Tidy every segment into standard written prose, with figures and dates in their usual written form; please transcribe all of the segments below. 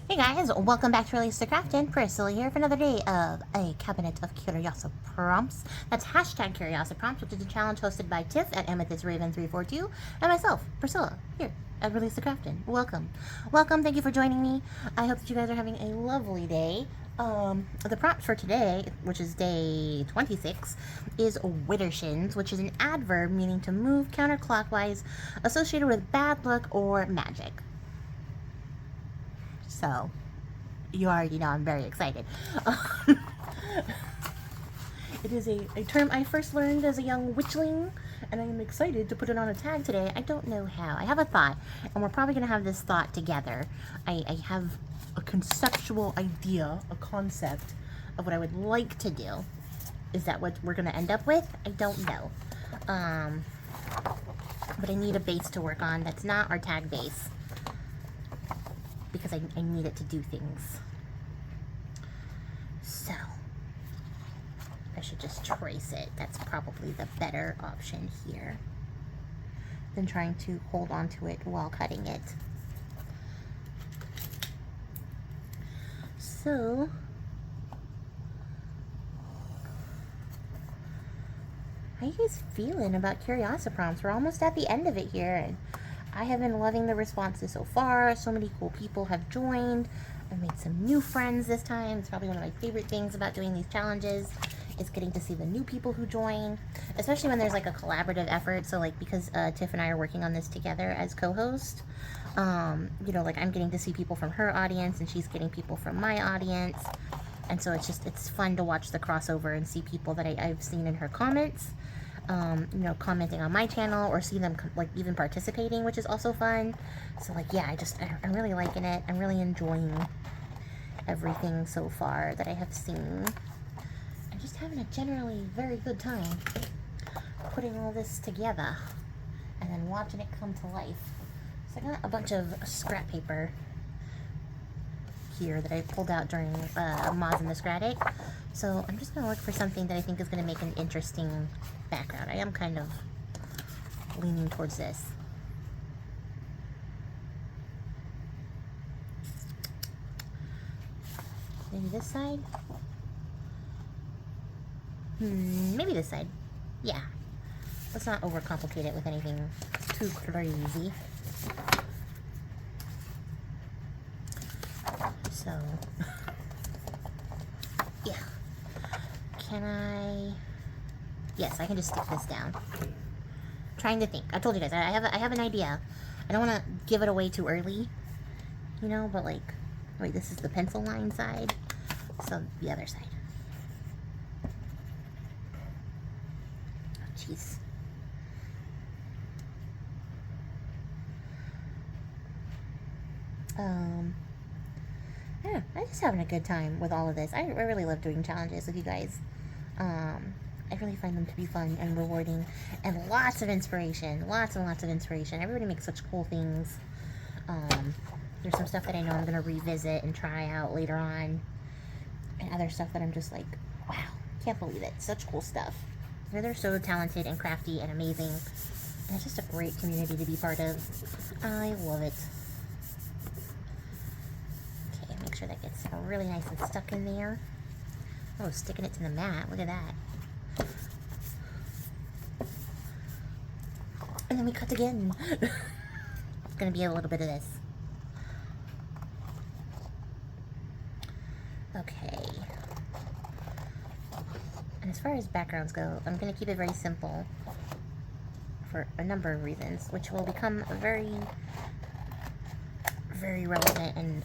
Hey guys, welcome back to Release the Craftin. Priscilla here for another day of a Cabinet of Curiosiprompts. That's hashtag Curiosiprompts, which is a challenge hosted by Tiff at AmethystRaven342 and myself, Priscilla, here at Release the Craftin. Welcome. Welcome, thank you for joining me. I hope that you guys are having a lovely day. The prompt for today, which is day 26, is Widdershins, which is an adverb meaning to move counterclockwise associated with bad luck or magic. So, you already know I'm very excited. It is a term I first learned as a young witchling, and I am excited to put it on a tag today. I don't know how. I have a thought, and we're probably going to have this thought together. I have a conceptual idea, a concept of what I would like to do. Is that what we're going to end up with? I don't know. But I need a base to work on that's not our tag base, because I need it to do things. So, I should just trace it. That's probably the better option here than trying to hold on to it while cutting it. So, how are you guys feeling about Curiosiprompts? We're almost at the end of it here, and I have been loving the responses so far. So many cool people have joined. I've made some new friends this time. It's probably one of my favorite things about doing these challenges is getting to see the new people who join, especially when there's like a collaborative effort. So like, because Tiff and I are working on this together as co-host, you know, like I'm getting to see people from her audience and she's getting people from my audience. And so it's fun to watch the crossover and see people that I've seen in her comments. You know, commenting on my channel or see them like even participating, which is also fun. So like, yeah, I'm really liking it. I'm really enjoying everything so far that I have seen. I'm just having a generally very good time putting all this together and then watching it come to life. So I got a bunch of scrap paper here that I pulled out during Moz and the Scratic. So I'm just going to look for something that I think is going to make an interesting background. I am kind of leaning towards this. Maybe this side? Maybe this side. Yeah. Let's not overcomplicate it with anything too crazy. So, yeah. Can I? Yes, I can just stick this down. Trying to think. I told you guys, I have an idea. I don't want to give it away too early, you know, but like, wait, this is the pencil line side, so the other side. Oh, jeez. Yeah, I'm just having a good time with all of this. I really love doing challenges with you guys. I really find them to be fun and rewarding and lots of inspiration. Lots and lots of inspiration. Everybody makes such cool things. There's some stuff that I know I'm going to revisit and try out later on. And other stuff that I'm just like, wow, can't believe it. Such cool stuff. They're so talented and crafty and amazing. And it's just a great community to be part of. I love it. Okay, make sure that gets really nice and stuck in there. Oh, sticking it to the mat. Look at that. And then we cut again. It's going to be a little bit of this. Okay. And as far as backgrounds go, I'm going to keep it very simple for a number of reasons, which will become very, very relevant and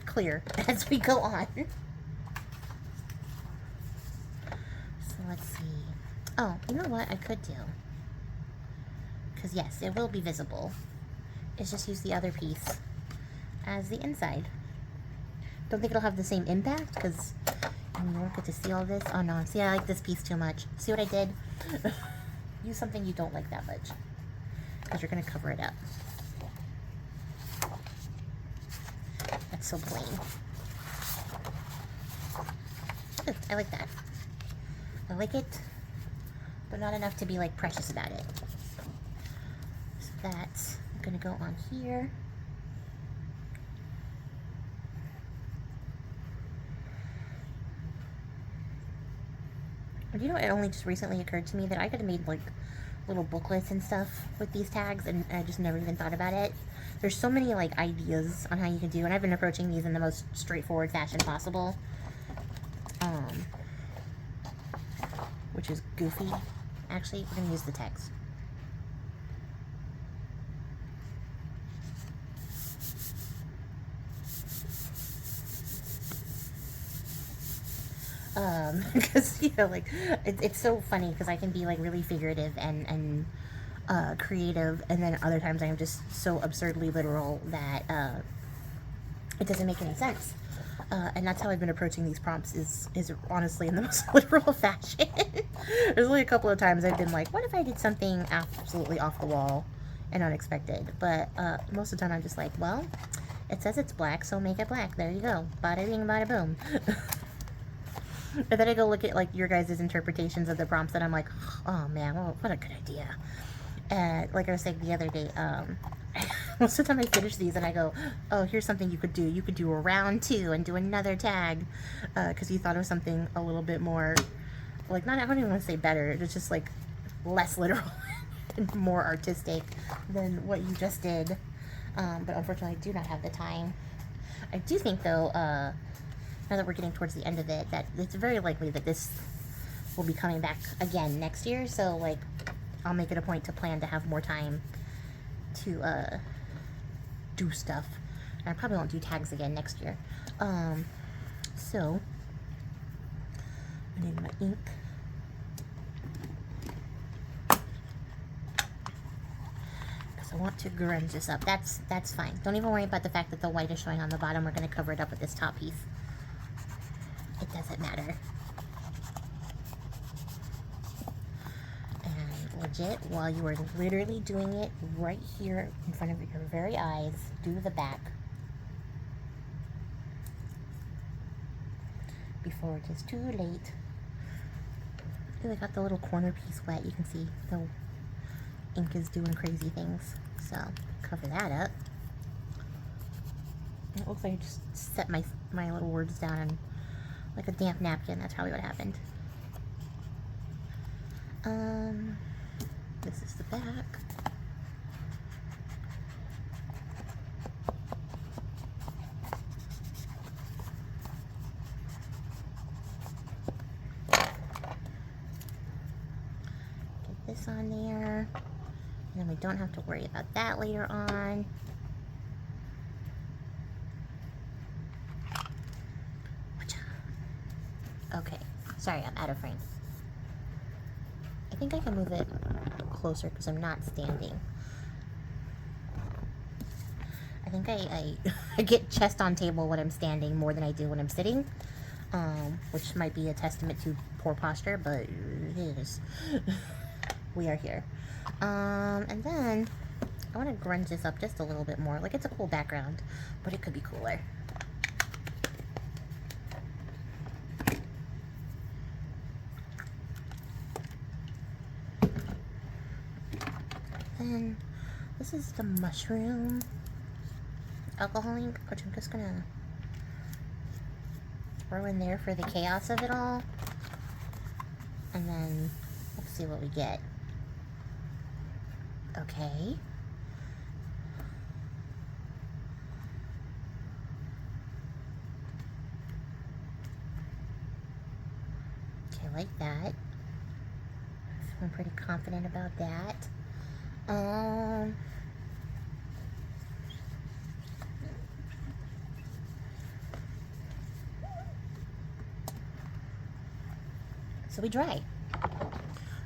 clear as we go on. So let's see. Oh, you know what I could do? Because yes, it will be visible. Is just use the other piece as the inside. Don't think it'll have the same impact because you won't get to see all this. Oh no, see, I like this piece too much. See what I did? Use something you don't like that much because you're going to cover it up. That's so plain. Ooh, I like that. I like it, but not enough to be like precious about it. So that's going to go on here. But you know, it only just recently occurred to me that I could have made like little booklets and stuff with these tags, and I just never even thought about it. There's so many like ideas on how you can do, and I've been approaching these in the most straightforward fashion possible, which is goofy. Actually, we're gonna use the text. Because, you know, like, it's so funny because I can be, like, really figurative and creative, and then other times I'm just so absurdly literal that, it doesn't make any sense. And that's how I've been approaching these prompts, is honestly in the most literal fashion. There's only a couple of times I've been like, what if I did something absolutely off the wall and unexpected? But, most of the time I'm just like, well, it says it's black, so make it black. There you go. Bada bing, bada boom. And then I go look at, like, your guys' interpretations of the prompts, and I'm like, oh, man, well, what a good idea. And, like I was saying the other day, most of the time I finish these, and I go, oh, here's something you could do. You could do a round 2 and do another tag, because you thought of something a little bit more, like, I don't even want to say better, it's just, like, less literal and more artistic than what you just did. But unfortunately, I do not have the time. I do think, though, now that we're getting towards the end of it, that it's very likely that this will be coming back again next year, so, like, I'll make it a point to plan to have more time to, do stuff. And I probably won't do tags again next year. So, I need my ink. Because I want to grunge this up. That's fine. Don't even worry about the fact that the white is showing on the bottom. We're going to cover it up with this top piece. It doesn't matter. And legit, while you are literally doing it right here in front of your very eyes, do the back before it is too late. Ooh, I got the little corner piece wet. You can see the ink is doing crazy things. So, cover that up. And it looks like I just set my little words down on like a damp napkin. That's probably what happened. This is the back. Get this on there. And then we don't have to worry about that later on. Okay, sorry, I'm out of frame. I think I can move it closer because I'm not standing. I think I get chest on table when I'm standing more than I do when I'm sitting, which might be a testament to poor posture, but it is. We are here. And then I want to grunge this up just a little bit more. Like, it's a cool background, but it could be cooler. And this is the mushroom alcohol ink, which I'm just gonna throw in there for the chaos of it all, and then let's see what we get. Okay. Okay, like that. I'm pretty confident about that. So we dry.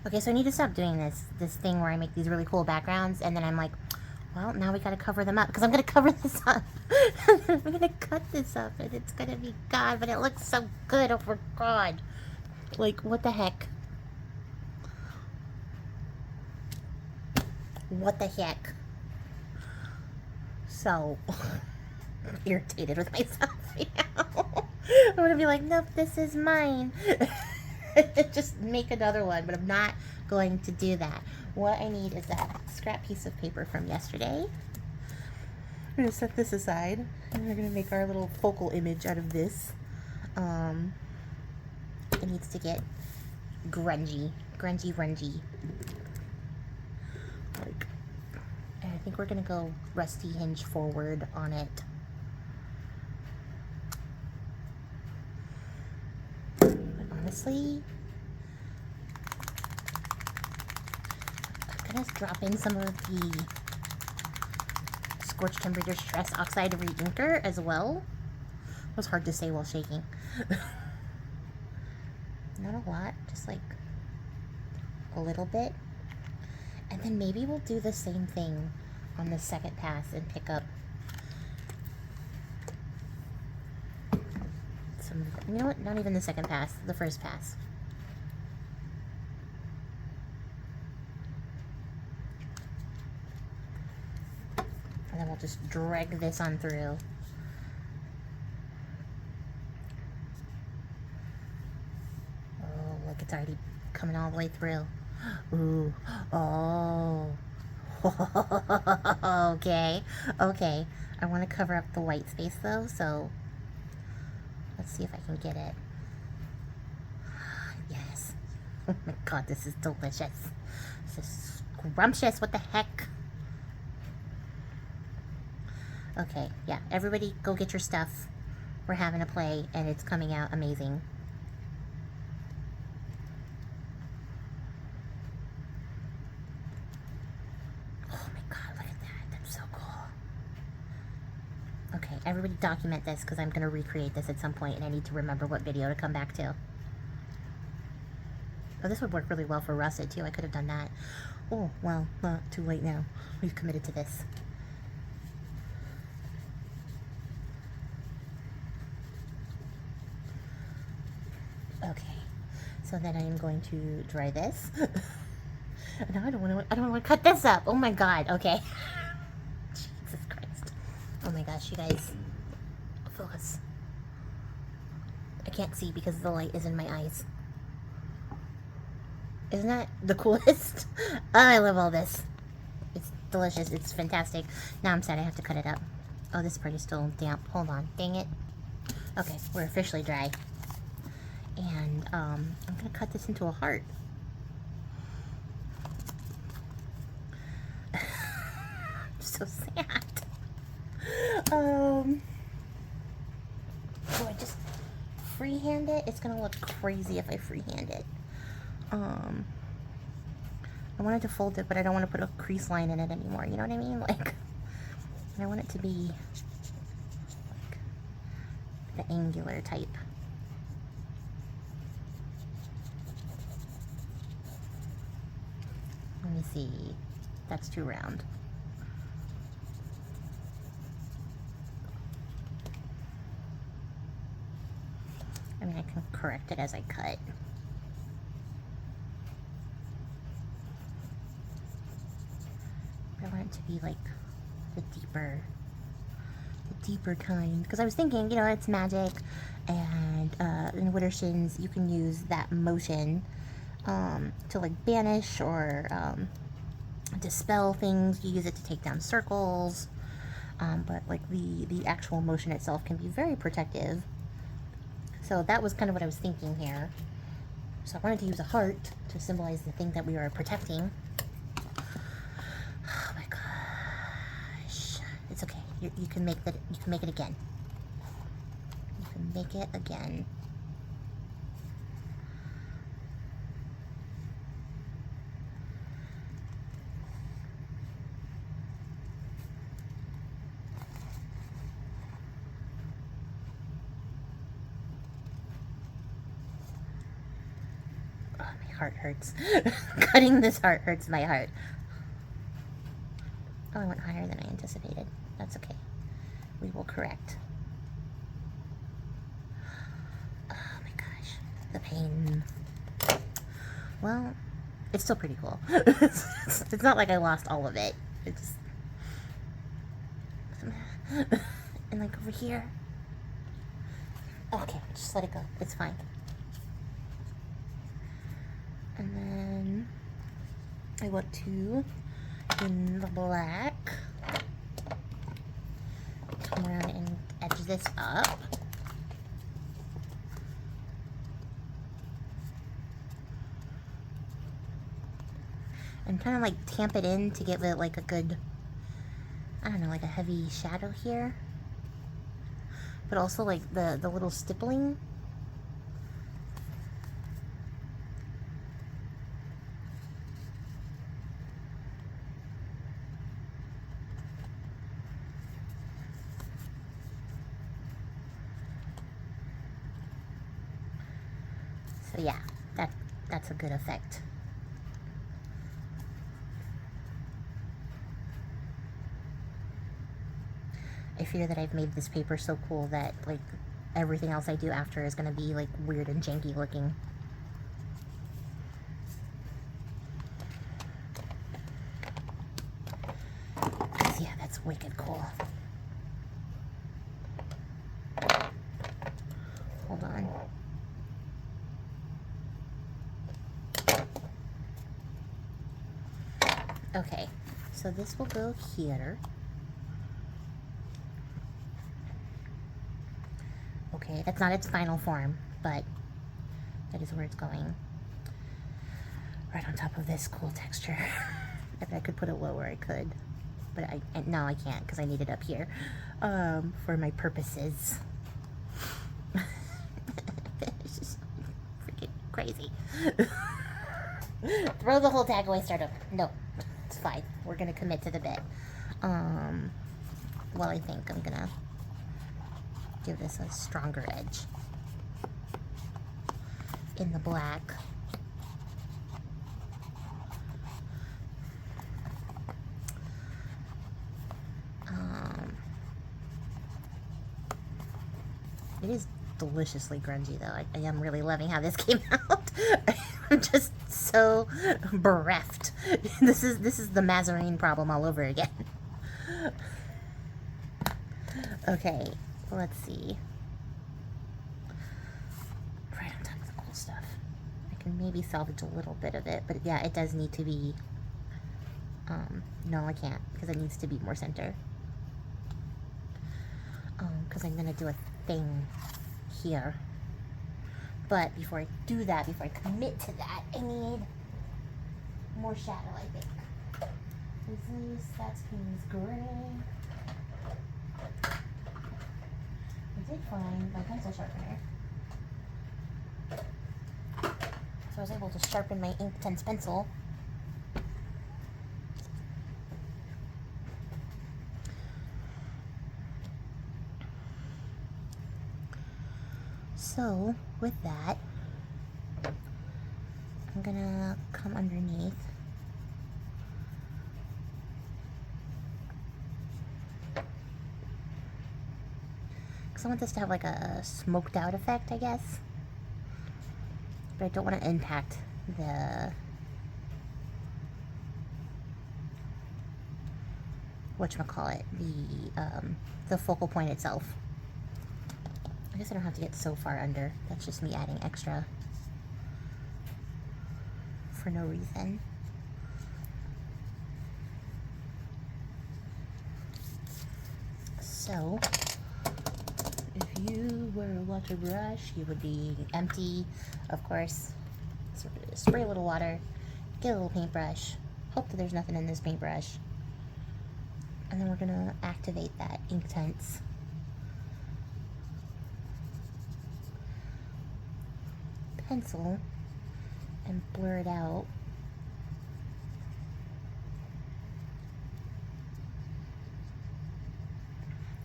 Okay, so I need to stop doing this thing where I make these really cool backgrounds, and then I'm like, well, now we gotta cover them up, because I'm gonna cover this up. I'm gonna cut this up, and it's gonna be God, but it looks so good, oh for God. Like, what the heck? What the heck? So irritated with myself right now. I'm gonna be like, nope, this is mine. Just make another one, but I'm not going to do that. What I need is that scrap piece of paper from yesterday. I'm gonna set this aside, and we're gonna make our little focal image out of this. It needs to get grungy, grungy. Like, and I think we're gonna go rusty hinge forward on it. But honestly, I'm gonna drop in some of the Scorched Timber Distress Oxide Reinker as well. It was hard to say while shaking. Not a lot, just like a little bit. And then maybe we'll do the same thing on the second pass and pick up some, you know what, not even the second pass, the first pass. And then we'll just drag this on through. Oh, look, it's already coming all the way through. Ooh, oh. Okay, okay. I want to cover up the white space though, so let's see if I can get it. Yes. Oh my god, this is delicious. This is scrumptious. What the heck? Okay, yeah, everybody go get your stuff. We're having a play, and it's coming out amazing. Oh my god, look at that. That's so cool. Okay, everybody document this, because I'm going to recreate this at some point, and I need to remember what video to come back to. Oh, this would work really well for russet, too. I could have done that. Oh, well, too late now. We've committed to this. Okay, so then I am going to dry this. No, I don't want to cut this up. Oh my god. Okay. Jesus Christ. Oh my gosh, you guys. Focus. I can't see because the light is in my eyes. Isn't that the coolest? Oh, I love all this. It's delicious. It's fantastic. Now I'm sad I have to cut it up. Oh, this part is still damp. Hold on. Dang it. Okay, we're officially dry. And I'm gonna cut this into a heart. I'm so sad. Do I just freehand it? It's gonna look crazy if I freehand it. I wanted to fold it, but I don't want to put a crease line in it anymore. You know what I mean? Like, I want it to be like the angular type. Let me see. That's too round. I mean, I can correct it as I cut. I want it to be like the deeper kind. Because I was thinking, you know, it's magic, and in Widdershins you can use that motion to like banish or dispel things. You use it to take down circles, but like the actual motion itself can be very protective. So that was kind of what I was thinking here. So I wanted to use a heart to symbolize the thing that we are protecting. Oh my gosh, it's okay. You can make that. You can make it again. You can make it again. Heart hurts. Cutting this heart hurts my heart. Oh, I went higher than I anticipated. That's okay. We will correct. Oh my gosh. The pain. Well, it's still pretty cool. It's not like I lost all of it. It's and like over here. Okay, just let it go. It's fine. And then I want to, in the black, come around and edge this up. I'm trying to like tamp it in to give it like a good, I don't know, like a heavy shadow here. But also like the little stippling. So yeah, that's a good effect. I fear that I've made this paper so cool that like everything else I do after is gonna be like weird and janky looking. Yeah, that's wicked cool. Hold on. Okay, so this will go here. Okay, that's not its final form, but that is where it's going. Right on top of this cool texture. If I could put it lower, I could. But no, I can't because I need it up here for my purposes. It's just freaking crazy. Throw the whole tag away, start over. No, it's fine. We're gonna commit to the bit. Well, I think I'm gonna give this a stronger edge in the black. It is deliciously grungy, though. I am really loving how this came out. I'm just so bereft. This is the Mazarine problem all over again. Okay, let's see. Right on top of the cool stuff. I can maybe salvage a little bit of it, but yeah, it does need to be... no, I can't, because it needs to be more center. Because I'm going to do a thing here. But before I do that, before I commit to that, I need more shadow, I think. Is this, that's Payne's Gray. I did find my pencil sharpener. So I was able to sharpen my Inktense pencil. So, with that, I'm gonna come underneath. Because I want this to have like a smoked out effect, I guess. But I don't want to impact the... whatchamacallit, the focal point itself. I guess I don't have to get so far under. That's just me adding extra for no reason. So, if you were a water brush, you would be empty, of course. So spray a little water, get a little paintbrush, hope that there's nothing in this paintbrush, and then we're gonna activate that Inktense. Pencil and blur it out.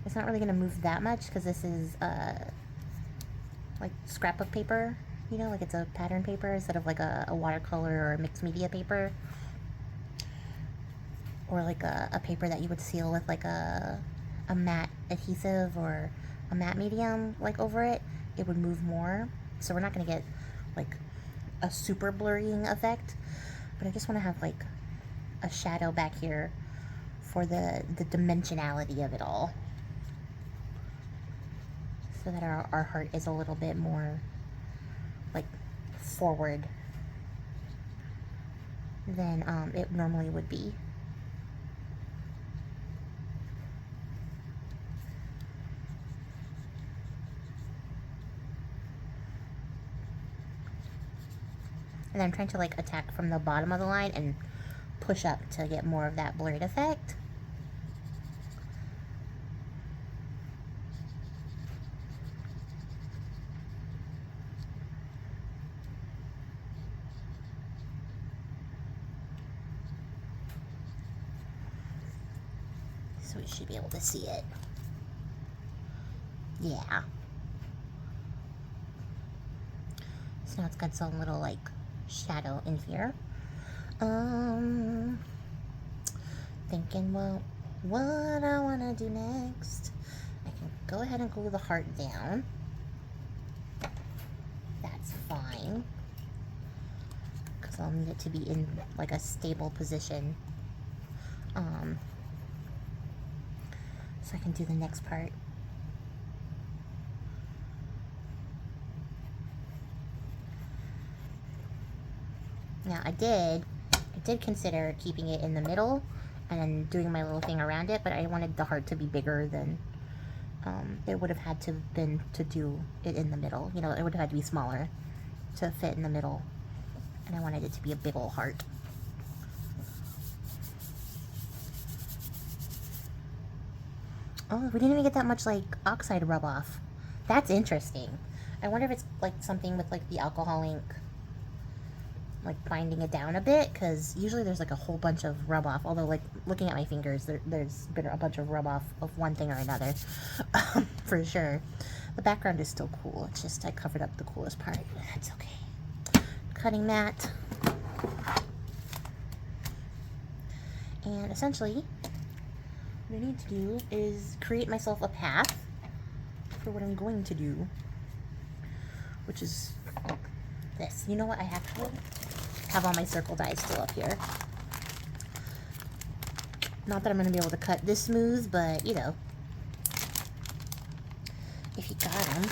It's not really going to move that much because this is like scrapbook paper, you know, like it's a pattern paper instead of like a watercolor or a mixed media paper, or like a paper that you would seal with like a matte adhesive or a matte medium like over it. It would move more, so we're not going to get like a super blurring effect, but I just want to have like a shadow back here for the dimensionality of it all, so that our heart is a little bit more like forward than it normally would be. And I'm trying to like attack from the bottom of the line and push up to get more of that blurred effect. So we should be able to see it. Yeah. So now it's got some little like shadow in here. Thinking what I want to do next. I can go ahead and glue the heart down. That's fine, because I'll need it to be in like a stable position. So I can do the next part. Now I did consider keeping it in the middle and then doing my little thing around it, but I wanted the heart to be bigger than it would have had to have been to do it in the middle. You know, it would have had to be smaller to fit in the middle, and I wanted it to be a big old heart. Oh, we didn't even get that much like oxide rub off. That's interesting. I wonder if it's like something with like the alcohol ink like binding it down a bit, because usually there's like a whole bunch of rub off, although like looking at my fingers there's been a bunch of rub off of one thing or another. For sure. The background is still cool, it's just I covered up the coolest part. That's okay. Cutting mat. And essentially what I need to do is create myself a path for what I'm going to do, which is this. You know what, I actually have all my circle dies still up here. Not that I'm going to be able to cut this smooth, but you know, if you got them,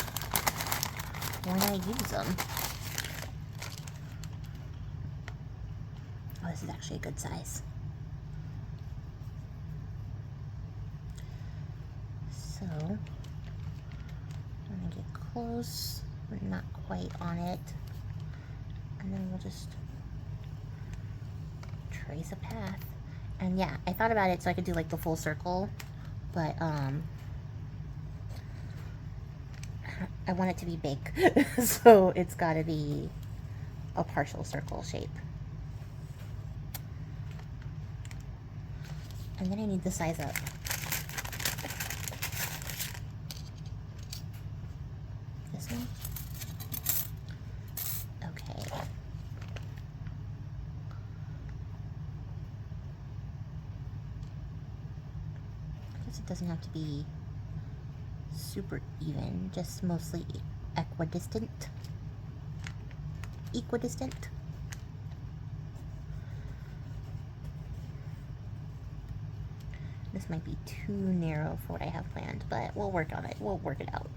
why not use them? Oh, this is actually a good size. So, I'm going to get close. We're not quite on it. And then we'll just trace a path. And yeah, I thought about it so I could do like the full circle, but I want it to be big. So it's got to be a partial circle shape. And then I need to size up. This one? Okay. I guess it doesn't have to be super even, just mostly equidistant. Equidistant. This might be too narrow for what I have planned, but we'll work on it. We'll work it out.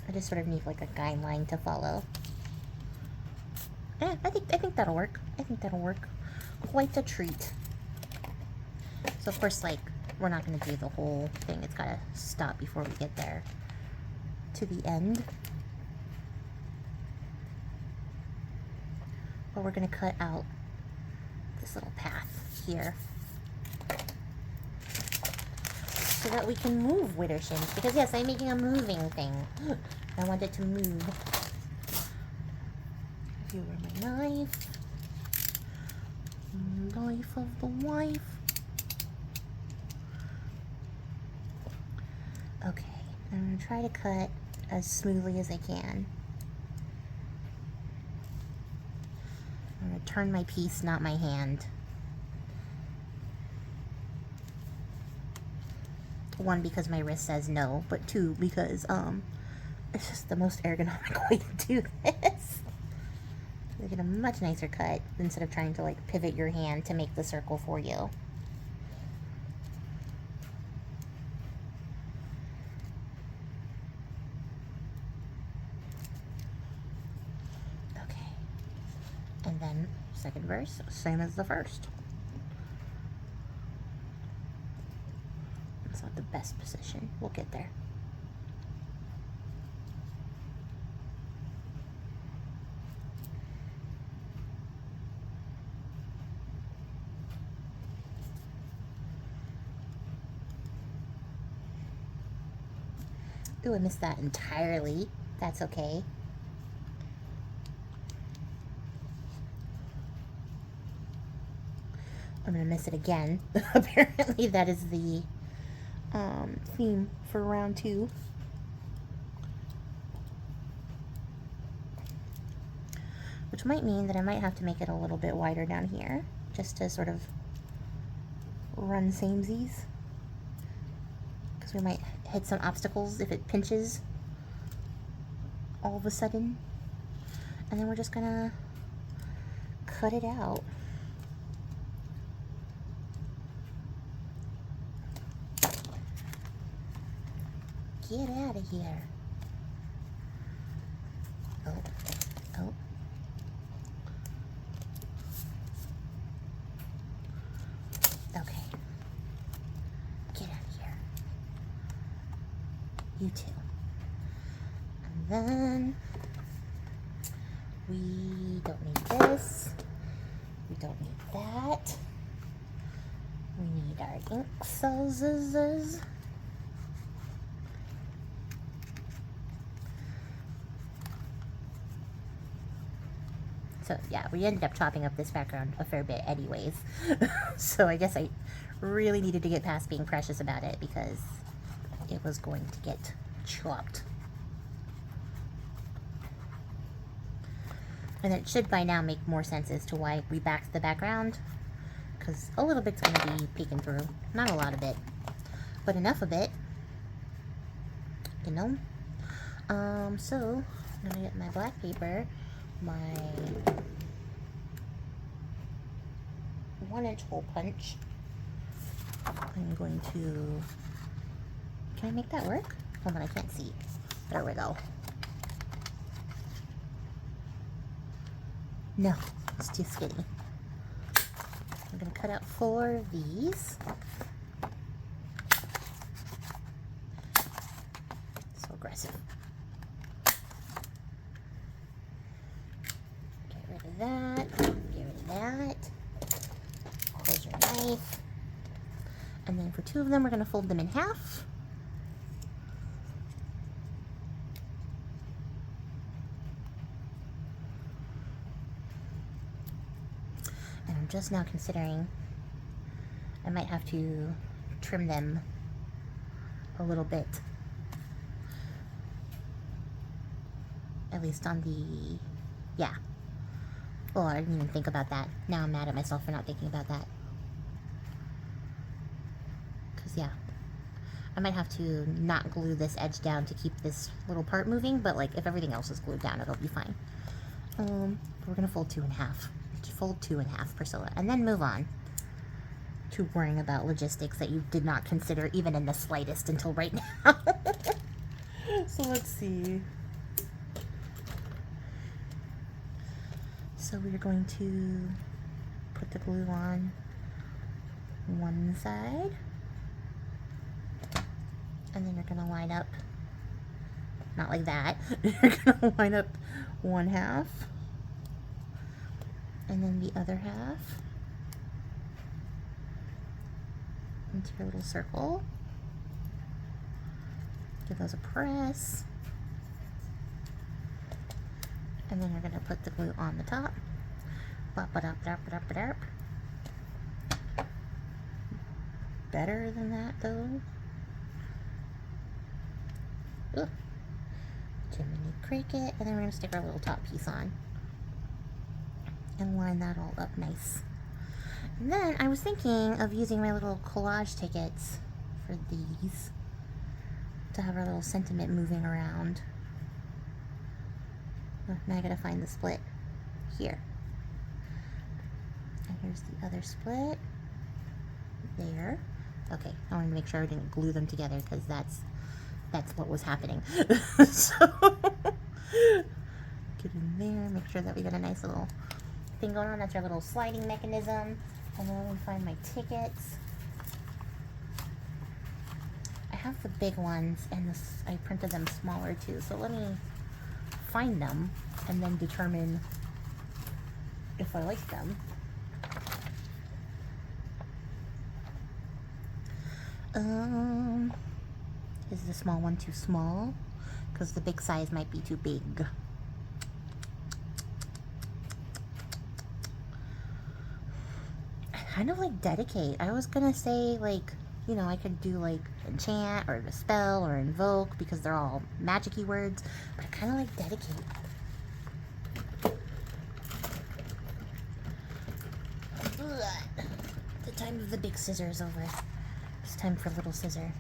I just sort of need like a guideline to follow. Yeah, I think that'll work. I think that'll work. Quite a treat. So of course, like, we're not going to do the whole thing. It's got to stop before we get there to the end. But we're going to cut out this little path here so that we can move Widdershins. Because yes, I'm making a moving thing. I want it to move. Here are my knife. Life of the wife. Okay, I'm going to try to cut as smoothly as I can. I'm going to turn my piece, not my hand. One, because my wrist says no, but two, because it's just the most ergonomic way to do this. You get a much nicer cut instead of trying to like pivot your hand to make the circle for you. Okay. And then second verse, same as the first. It's not the best position. We'll get there. Ooh, I missed that entirely. That's okay. I'm gonna miss it again. Apparently that is the theme for round 2. Which might mean that I might have to make it a little bit wider down here, just to sort of run samesies. Because we might hit some obstacles if it pinches all of a sudden. And then we're just gonna cut it out. Get out of here. Oh, oh. Okay. Get out of here. You too. And then we don't need this. We don't need that. We need our ink cells. So yeah, we ended up chopping up this background a fair bit anyways. So I guess I really needed to get past being precious about it because it was going to get chopped. And it should by now make more sense as to why we backed the background, because a little bit's going to be peeking through. Not a lot of it, but enough of it, you know. So I'm going to get my black paper, my 1-inch hole punch. I'm going to, can I make that work? Hold on, I can't see. There we go. No, it's too skinny. I'm going to cut out 4 of these. So aggressive. Get rid of that. Get rid of that. Close your knife. And then for 2 of them, we're going to fold them in half. And I'm just now considering I might have to trim them a little bit. At least on the, yeah. Oh, I didn't even think about that. Now I'm mad at myself for not thinking about that. Because, yeah. I might have to not glue this edge down to keep this little part moving, but, like, if everything else is glued down, it'll be fine. We're going to fold 2 in half. Fold 2 in half, Priscilla. And then move on to worrying about logistics that you did not consider even in the slightest until right now. So let's see. So we're going to put the glue on one side, and then you're going to line up, not like that, you're going to line up 1 half, and then the other half into your little circle. Give those a press. And then you're going to put the glue on the top. Better than that, though. Ugh. Jiminy Cricket. And then we're going to stick our little top piece on. And line that all up nice. And then I was thinking of using my little collage tickets for these to have our little sentiment moving around. Oh, now I gotta find the split here. And here's the other split. There. Okay, I wanted to make sure I didn't glue them together because that's what was happening. So get in there, make sure that we got a nice little thing going on. That's our little sliding mechanism. And then we find my tickets. have the big ones, and this, I printed them smaller too, so let me find them and then determine if I like them. Is the small one too small? Because the big size might be too big. I kind of like dedicate. I was gonna say, like, you know, I could do like enchant or dispel or invoke because they're all magic-y words, but I kind of like dedicate. Ugh. The time of the big scissor is over. It's time for little scissor.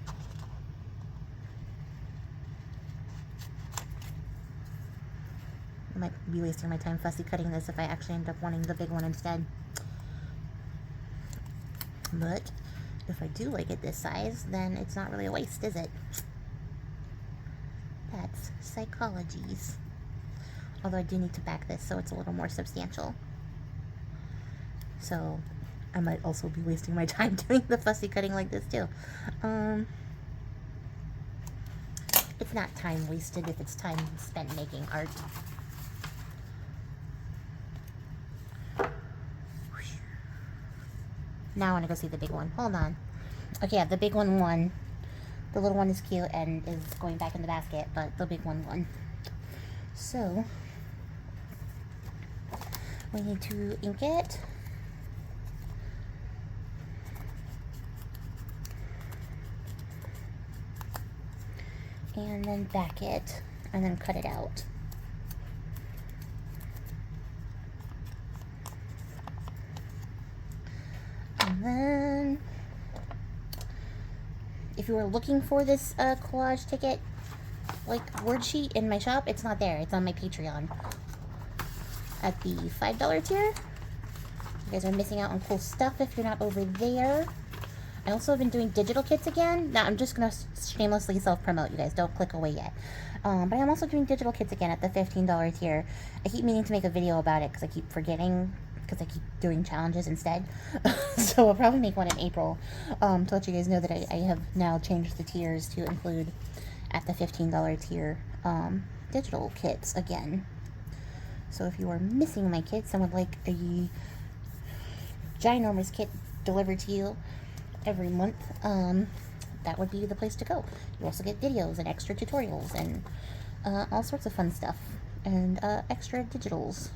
I might be wasting my time fussy cutting this if I actually end up wanting the big one instead. But if I do like it this size, then it's not really a waste, is it? That's psychologies. Although I do need to back this so it's a little more substantial. So I might also be wasting my time doing the fussy cutting like this too. It's not time wasted if it's time spent making art. Now I want to go see the big one. Hold on. Okay, yeah, the big one won. The little one is cute and is going back in the basket, but the big one won. So, we need to ink it. And then back it, and then cut it out. And then, if you were looking for this collage ticket, like, wordsheet in my shop, it's not there. It's on my Patreon. At the $5 tier. You guys are missing out on cool stuff if you're not over there. I also have been doing digital kits again. Now, I'm just going to shamelessly self-promote, you guys. Don't click away yet. But I'm also doing digital kits again at the $15 tier. I keep meaning to make a video about it because I keep forgetting, because I keep doing challenges instead. So I'll probably make one in April to let you guys know that I have now changed the tiers to include at the $15 tier digital kits again. So if you are missing my kits and would like a ginormous kit delivered to you every month, that would be the place to go. You also get videos and extra tutorials and all sorts of fun stuff and extra digitals.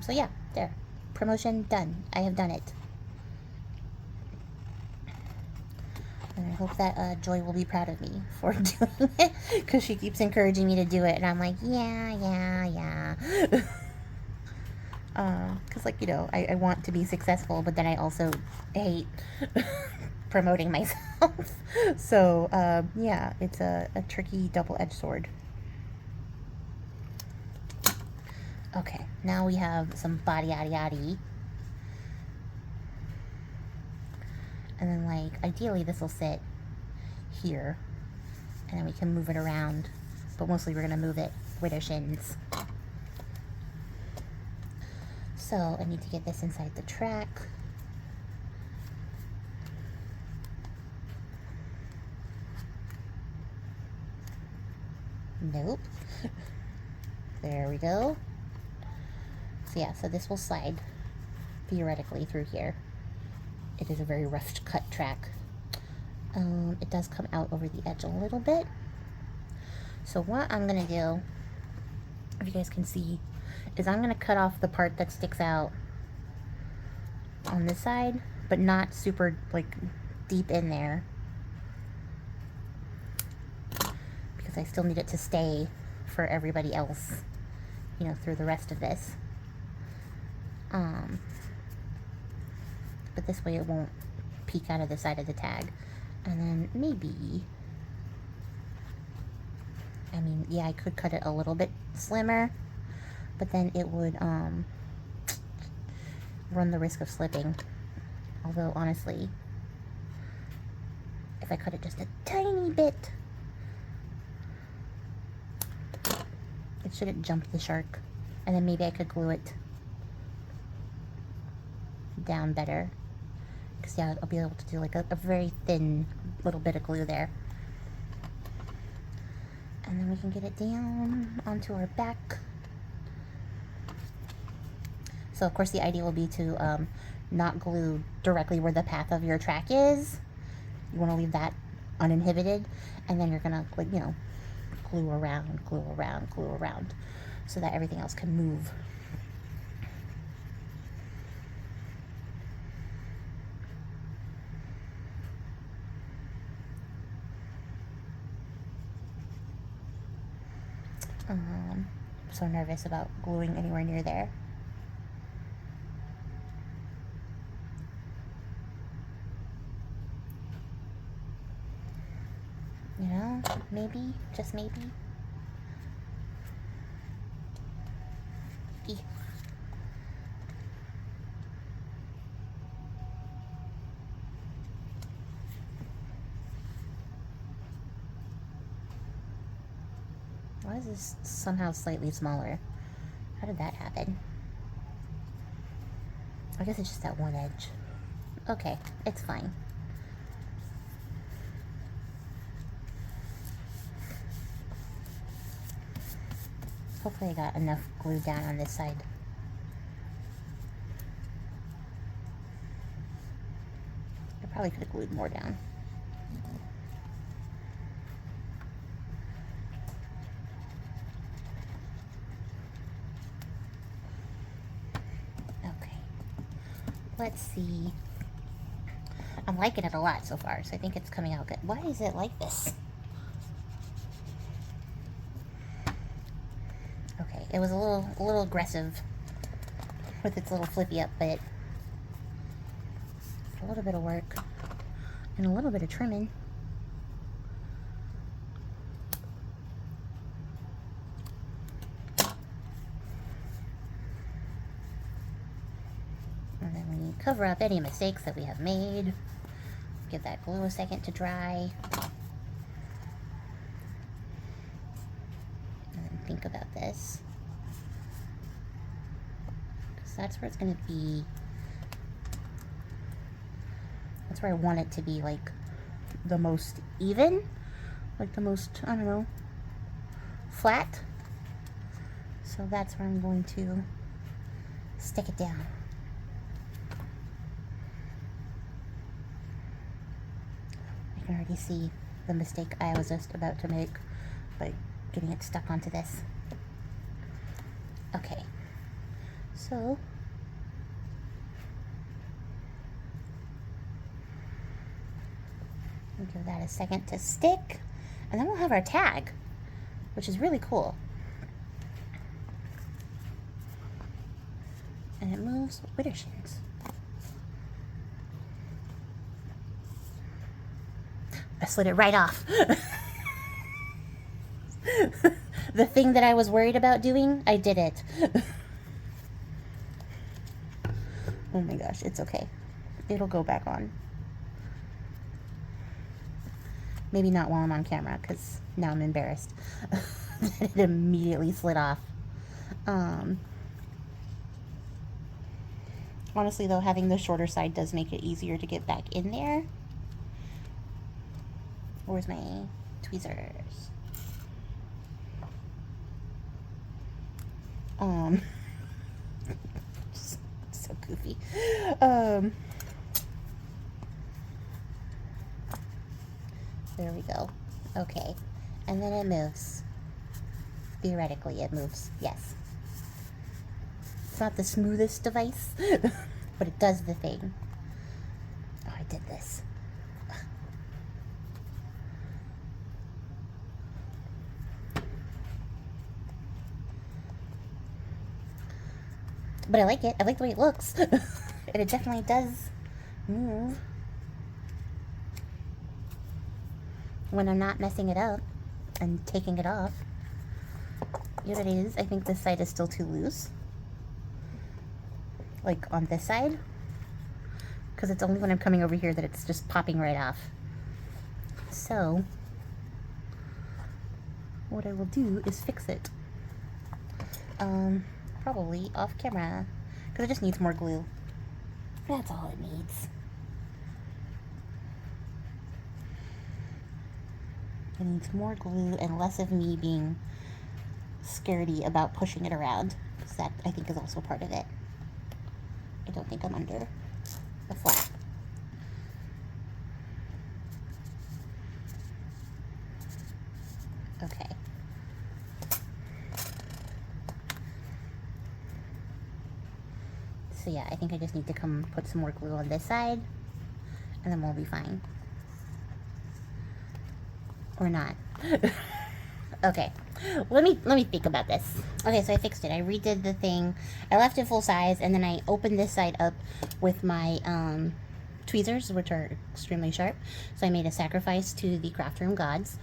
So yeah, there. Promotion done. I have done it. And I hope that Joy will be proud of me for doing it, because she keeps encouraging me to do it, and I'm like, yeah. Because, like, you know, I want to be successful, but then I also hate promoting myself. So, yeah, it's a tricky double-edged sword. Okay, now we have some body yaddy yaddy. And then, like, ideally this will sit here. And then we can move it around. But mostly we're going to move it Widdershins. So, I need to get this inside the track. Nope. There we go. So yeah, so this will slide theoretically through here. It is a very rough cut track. It does come out over the edge a little bit. So what I'm gonna do, if you guys can see, is I'm gonna cut off the part that sticks out on this side, but not super, like, deep in there, because I still need it to stay for everybody else, you know, through the rest of this. But this way it won't peek out of the side of the tag. And then maybe, I mean, yeah, I could cut it a little bit slimmer, but then it would run the risk of slipping. Although, honestly, if I cut it just a tiny bit, it shouldn't jump the shark And then maybe I could glue it down better. Because yeah, I'll be able to do like a very thin little bit of glue there. And then we can get it down onto our back. So of course the idea will be to not glue directly where the path of your track is. You want to leave that uninhibited, and then you're gonna, like, you know, glue around, so that everything else can move. I'm so nervous about gluing anywhere near there. You know, maybe, just maybe. Eek. Why is this somehow slightly smaller? How did that happen? I guess it's just that one edge. Okay, it's fine. Hopefully I got enough glue down on this side. I probably could have glued more down. Okay. Let's see. I'm liking it a lot so far, so I think it's coming out good. Why is it like this? Okay, it was a little aggressive with its little flippy up, but a little bit of work and a little bit of trimming. And then we cover up any mistakes that we have made. Give that glue a second to dry. Think about this, because that's where it's going to be. That's where I want it to be, like, the most even, like the most, I don't know, flat. So that's where I'm going to stick it down. I can already see the mistake I was just about to make by getting it stuck onto this. Okay, so we'll give that a second to stick, and then we'll have our tag, which is really cool. And it moves Widdershins. I slid it right off. The thing that I was worried about doing, I did it. Oh my gosh, it's okay. It'll go back on. Maybe not while I'm on camera, because now I'm embarrassed that it immediately slid off. Honestly, though, having the shorter side does make it easier to get back in there. Where's my tweezers? So goofy. There we go. Okay. And then it moves. Theoretically, it moves. Yes. It's not the smoothest device, but it does the thing. Oh, I did this. But I like it. I like the way it looks. And it definitely does move when I'm not messing it up and taking it off. You know what it is? I think this side is still too loose. Like on this side. Because it's only when I'm coming over here that it's just popping right off. So what I will do is fix it. probably off camera, because it just needs more glue. That's all it needs. It needs more glue and less of me being scaredy about pushing it around, because that, I think, is also part of it. I don't think I'm under the flap. Okay. So yeah, I think I just need to come put some more glue on this side, and then we'll be fine. Or not. Okay, let me think about this. Okay, so I fixed it. I redid the thing. I left it full size, and then I opened this side up with my tweezers, which are extremely sharp. So I made a sacrifice to the craft room gods.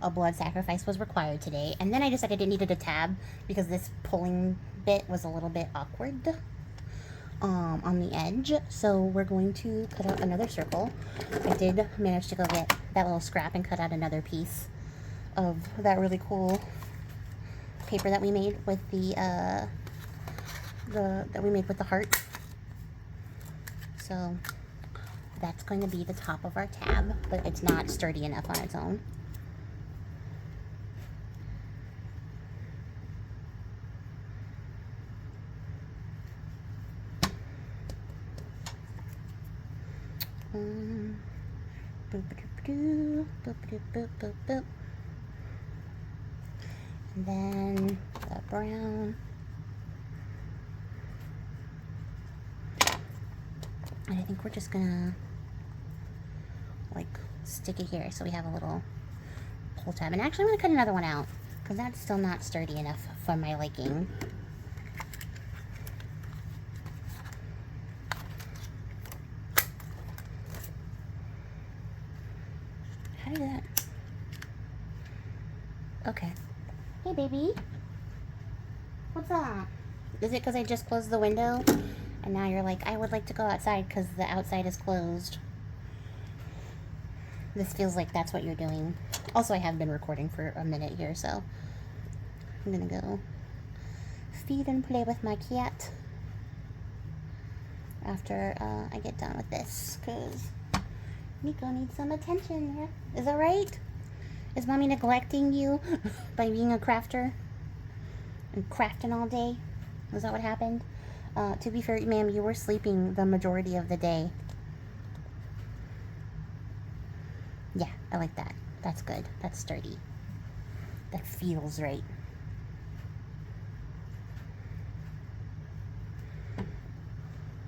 A blood sacrifice was required today, and then I decided I needed a tab because this pulling bit was a little bit awkward on the edge. So we're going to cut out another circle. I did manage to go get that little scrap and cut out another piece of that really cool paper that we made with the heart. So that's going to be the top of our tab, but it's not sturdy enough on its own. And then the brown. And I think we're just gonna like stick it here so we have a little pull tab. And actually I'm gonna cut another one out because that's still not sturdy enough for my liking. How do that? Okay. Hey, baby. What's up? Is it because I just closed the window? And now you're like, I would like to go outside because the outside is closed. This feels like that's what you're doing. Also, I have been recording for a minute here, so I'm gonna go feed and play with my cat after I get done with this, because Nico needs some attention. Yeah? Is that right? Is mommy neglecting you by being a crafter and crafting all day? Was that what happened? To be fair, ma'am, you were sleeping the majority of the day. Yeah, I like that. That's good. That's sturdy. That feels right.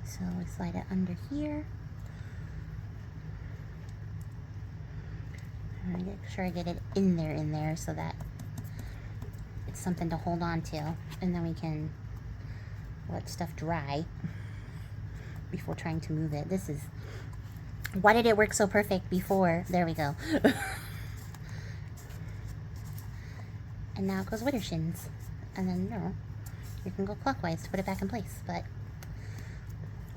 So we slide it under here. I make sure I get it in there so that it's something to hold on to, and then we can let stuff dry before trying to move it. This is, why did it work so perfect before? There we go. And now it goes Widdershins, and then you can go clockwise to put it back in place, but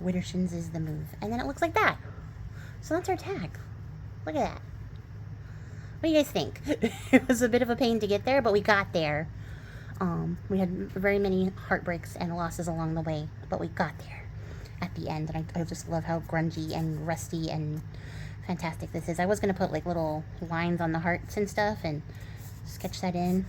Widdershins is the move. And then it looks like that. So that's our tag. Look at that. What do you guys think? It was a bit of a pain to get there, but we got there. We had very many heartbreaks and losses along the way, but we got there at the end. And I just love how grungy and rusty and fantastic this is. I was going to put like little lines on the hearts and stuff and sketch that in.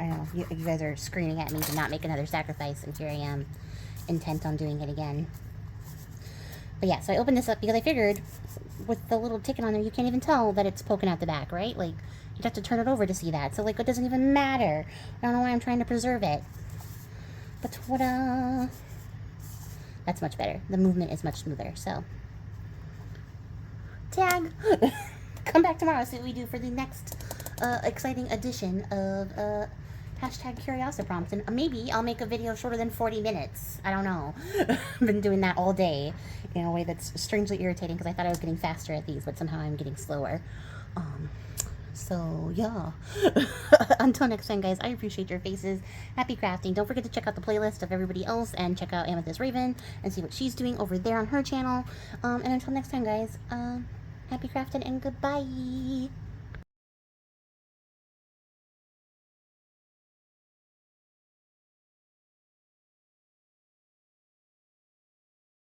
I know, you guys are screaming at me to not make another sacrifice, and here I am, intent on doing it again. But yeah, so I opened this up because I figured with the little ticket on there, you can't even tell that it's poking out the back, right? Like, you'd have to turn it over to see that. So, like, it doesn't even matter. I don't know why I'm trying to preserve it. But ta-da! That's much better. The movement is much smoother, so. Tag! Come back tomorrow, see what we do for the next exciting edition of hashtag Curiosiprompts. And maybe I'll make a video shorter than 40 minutes. I don't know. I've been doing that all day in a way that's strangely irritating because I thought I was getting faster at these, but somehow I'm getting slower. So, yeah. Until next time, guys, I appreciate your faces. Happy crafting. Don't forget to check out the playlist of everybody else and check out Amethyst Raven and see what she's doing over there on her channel. And until next time, guys, Happy crafting and goodbye.